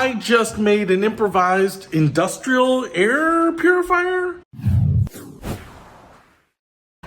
I just made an improvised industrial air purifier.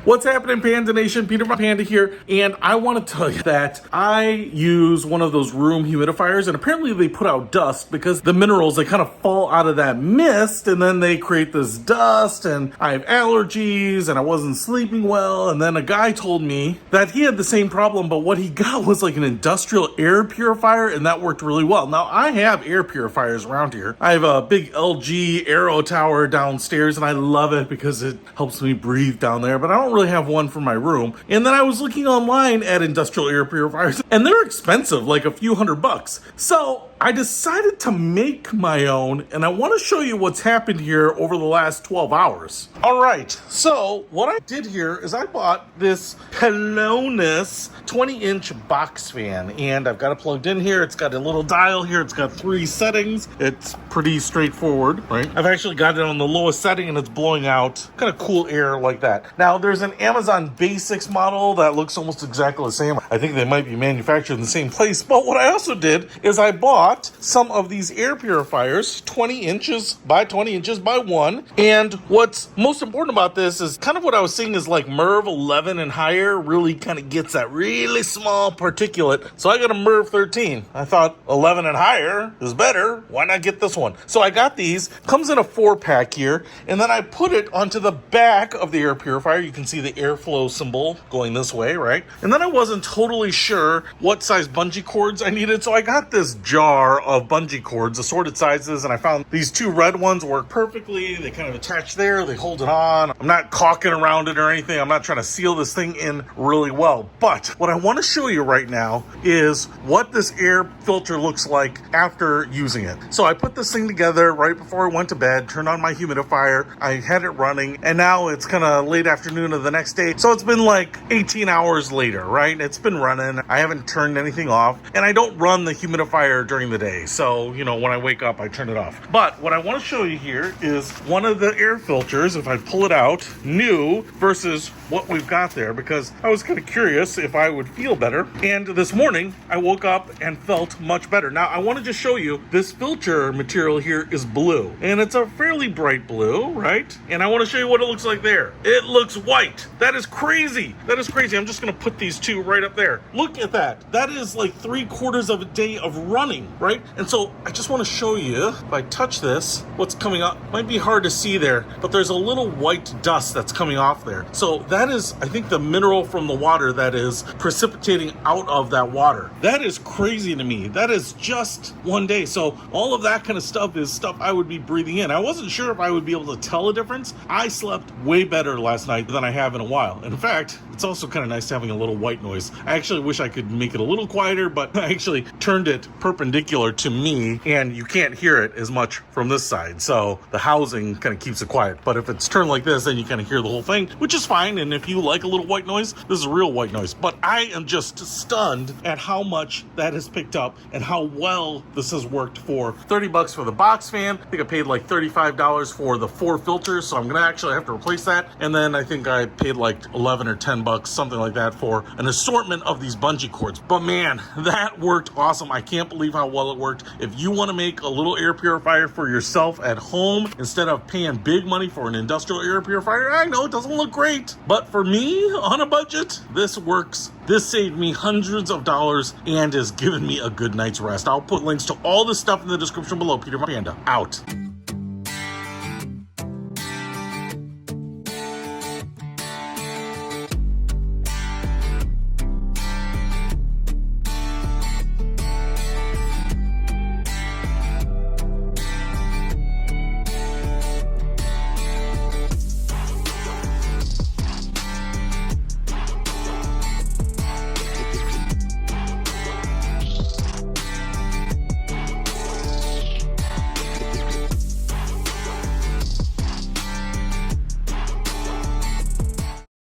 What's happening, Panda Nation? Peter from Panda here, and I want to tell you that I use one of those room humidifiers, and apparently they put out dust because the minerals, they kind of fall out of that mist, and then they create this dust, and I have allergies, and I wasn't sleeping well, and then a guy told me that he had the same problem, but what he got was like an industrial air purifier, and that worked really well. Now, I have air purifiers around here. I have a big LG Aero Tower downstairs, and I love it because it helps me breathe down there, but I don't really have one for my room. And then I was looking online at industrial air purifiers, and they're expensive, like a few $100. So I decided to make my own, and I want to show you what's happened here over the last 12 hours. All right, so what I did here is I bought this Pelonis 20-inch box fan, and I've got it plugged in here. It's got a little dial here. It's got 3 settings. It's pretty straightforward, right? I've actually got it on the lowest setting, and it's blowing out kind of cool air like that. Now, there's an Amazon Basics model that looks almost exactly the same. I think they might be manufactured in the same place, but what I also did is I bought some of these air purifiers, 20 inches by 20 inches by 1. And what's most important about this is kind of what I was seeing is like MERV 11 and higher really kind of gets that really small particulate. So I got a MERV 13. I thought 11 and higher is better. Why not get this one? So I got these. Comes in a 4-pack here. And then I put it onto the back of the air purifier. You can see the airflow symbol going this way, right? And then I wasn't totally sure what size bungee cords I needed. So I got this jar of bungee cords, assorted sizes, and I found these 2 red ones work perfectly. They kind of attach there, they hold it on. I'm not caulking around it or anything. I'm not trying to seal this thing in really well. But what I want to show you right now is what this air filter looks like after using it. So I put this thing together right before I went to bed, turned on my humidifier, I had it running, and now it's kind of late afternoon of the next day. So it's been like 18 hours later, right? It's been running. I haven't turned anything off, and I don't run the humidifier during the day. So, you know, when I wake up, I turn it off. But what I want to show you here is one of the air filters, if I pull it out, new versus what we've got there, because I was kind of curious if I would feel better. And this morning, I woke up and felt much better. Now, I want to just show you this filter material here is blue, and it's a fairly bright blue, right? And I want to show you what it looks like there. It looks white. That is crazy. That is crazy. I'm just going to put these 2 right up there. Look at that. That is like 3/4 of a day of running, right? And so I just want to show you, if I touch this, what's coming up. Might be hard to see there, but there's a little white dust that's coming off there. So that is, I think, the mineral from the water that is precipitating out of that water. That is crazy to me. That is just one day. So all of that kind of stuff is stuff I would be breathing in. I wasn't sure if I would be able to tell a difference. I slept way better last night than I have in a while. And in fact, it's also kind of nice having a little white noise. I actually wish I could make it a little quieter, but I actually turned it perpendicular to me, and you can't hear it as much from this side. So the housing kind of keeps it quiet. But if it's turned like this, then you kind of hear the whole thing, which is fine. And if you like a little white noise, this is real white noise. But I am just stunned at how much that has picked up and how well this has worked. For $30 for the box fan. I think I paid like $35 for the 4 filters, so I'm gonna actually have to replace that. And then I think I paid like 11 or 10 bucks, something like that, for an assortment of these bungee cords. But man, that worked awesome. I can't believe how well it worked. If you want to make a little air purifier for yourself at home instead of paying big money for an industrial air purifier, I know it doesn't look great, but for me on a budget, this works. This saved me hundreds of dollars and has given me a good night's rest. I'll put links to all this stuff in the description below. Peter Panda out.